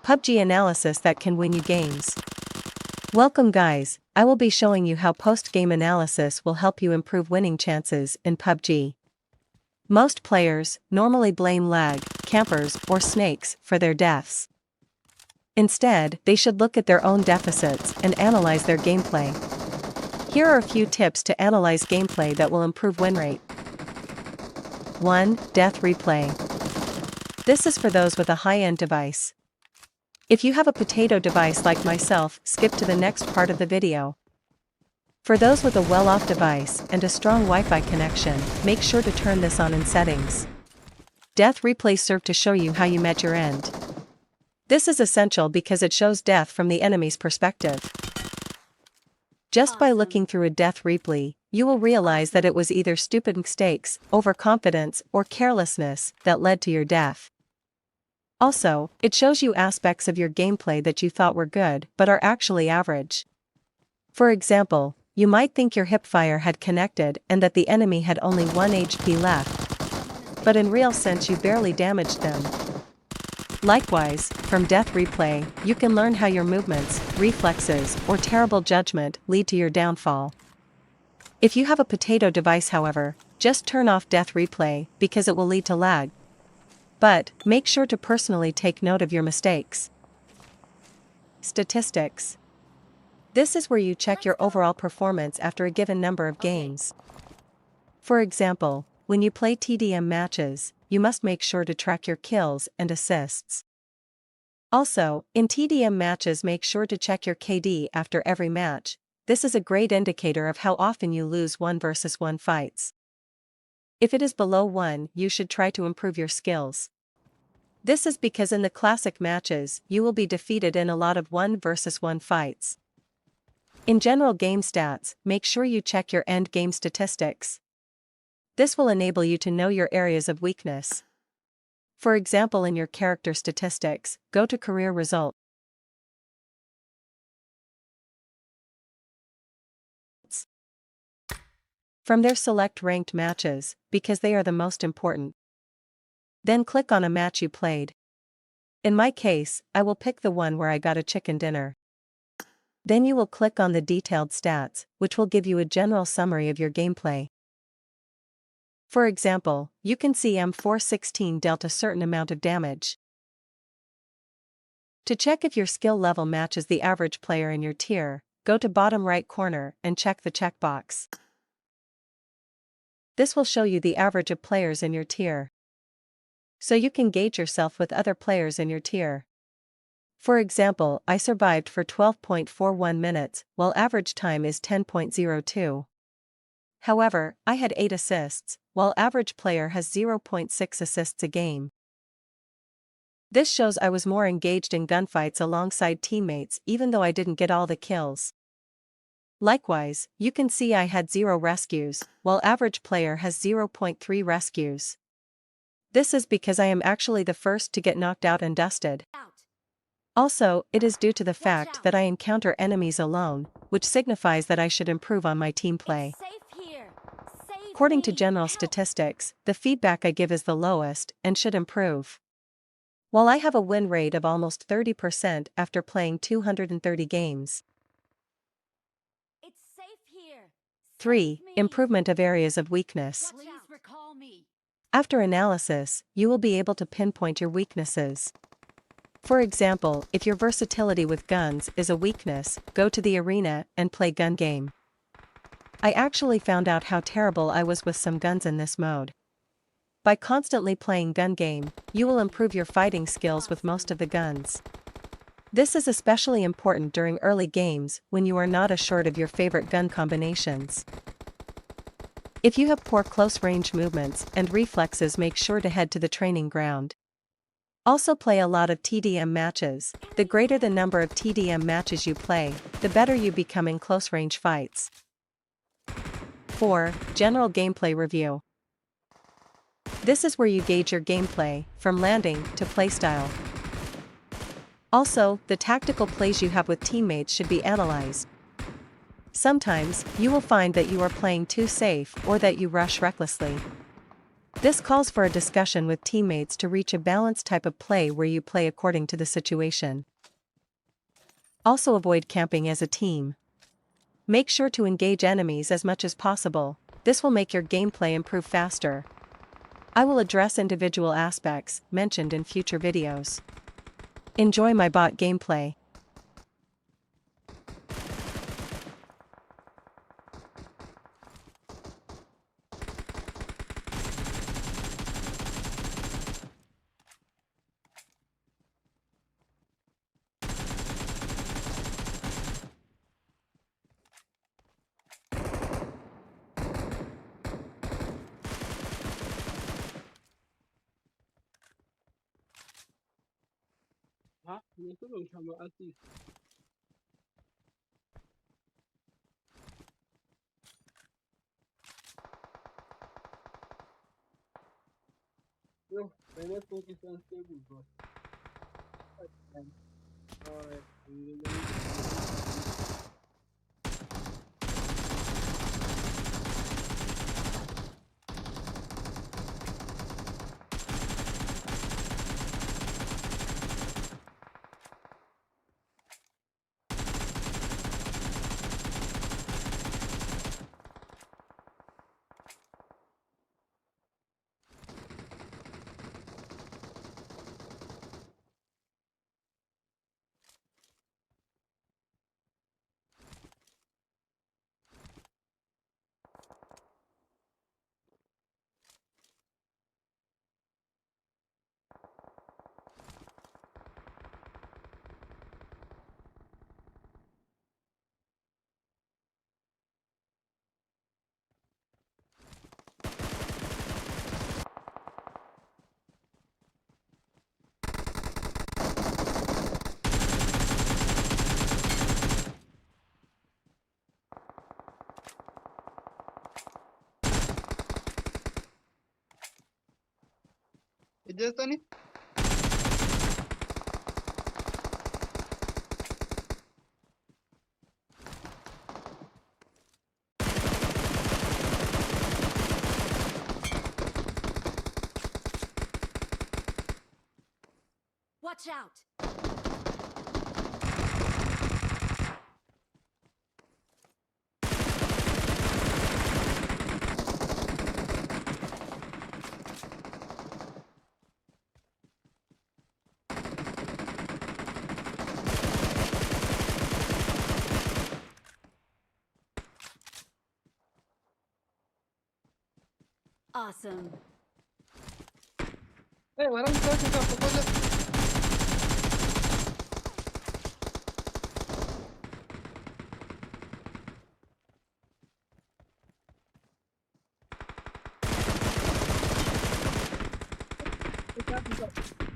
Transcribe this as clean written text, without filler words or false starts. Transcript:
Pubg analysis that can win you games. Welcome guys, I will be showing you how post-game analysis will help you improve winning chances in Pubg. Most players normally blame lag, campers, or snakes for their deaths. Instead, they should look at their own deficits and analyze their gameplay. Here are a few tips to analyze gameplay that will improve win rate. 1. Death replay. This is for those with a high-end device. If you have a potato device like myself, skip to the next part of the video. For those with a well-off device and a strong Wi-Fi connection, make sure to turn this on in settings. Death replays serve to show you how you met your end. This is essential because it shows death from the enemy's perspective. Just by looking through a death replay, you will realize that it was either stupid mistakes, overconfidence, or carelessness that led to your death. Also, it shows you aspects of your gameplay that you thought were good but are actually average. For example, you might think your hipfire had connected and that the enemy had only 1 HP left. But in real sense you barely damaged them. Likewise, from death replay, you can learn how your movements, reflexes, or terrible judgment lead to your downfall. If you have a potato device however, just turn off death replay because it will lead to lag. But, make sure to personally take note of your mistakes. Statistics. This is where you check your overall performance after a given number of games. For example, when you play TDM matches, you must make sure to track your kills and assists. Also, in TDM matches make sure to check your KD after every match. This is a great indicator of how often you lose 1 versus 1 fights. If it is below 1, you should try to improve your skills. This is because in the classic matches, you will be defeated in a lot of 1 versus 1 fights. In general game stats, make sure you check your end game statistics. This will enable you to know your areas of weakness. For example, in your character statistics, go to career results. From there select ranked matches, because they are the most important. Then click on a match you played. In my case, I will pick the one where I got a chicken dinner. Then you will click on the detailed stats, which will give you a general summary of your gameplay. For example, you can see M416 dealt a certain amount of damage. To check if your skill level matches the average player in your tier, go to bottom right corner and check the checkbox. This will show you the average of players in your tier. So you can gauge yourself with other players in your tier. For example, I survived for 12.41 minutes, while average time is 10.02. However, I had 8 assists, while average player has 0.6 assists a game. This shows I was more engaged in gunfights alongside teammates even though I didn't get all the kills. Likewise, you can see I had 0 rescues, while average player has 0.3 rescues. This is because I am actually the first to get knocked out and dusted. Also, it is due to the fact that I encounter enemies alone, which signifies that I should improve on my team play. According to general statistics, the feedback I give is the lowest and should improve. While I have a win rate of almost 30% after playing 230 games. 3. Improvement of areas of weakness. After analysis, you will be able to pinpoint your weaknesses. For example, if your versatility with guns is a weakness, go to the arena and play gun game. I actually found out how terrible I was with some guns in this mode. By constantly playing gun game, you will improve your fighting skills with most of the guns. This is especially important during early games when you are not assured of your favorite gun combinations. If you have poor close-range movements and reflexes, make sure to head to the training ground. Also play a lot of TDM matches. The greater the number of TDM matches you play, the better you become in close-range fights. 4. General gameplay review. This is where you gauge your gameplay, from landing to playstyle. Also, the tactical plays you have with teammates should be analyzed. Sometimes, you will find that you are playing too safe or that you rush recklessly. This calls for a discussion with teammates to reach a balanced type of play where you play according to the situation. Also avoid camping as a team. Make sure to engage enemies as much as possible. This will make your gameplay improve faster. I will address individual aspects mentioned in future videos. Enjoy my bot gameplay. Ha? Nagtulong siya ma-assist. Yo, kaya focus on stable bro. Alright, Ejestani? Watch out! Awesome. Walang search ka pagod. Ikaw.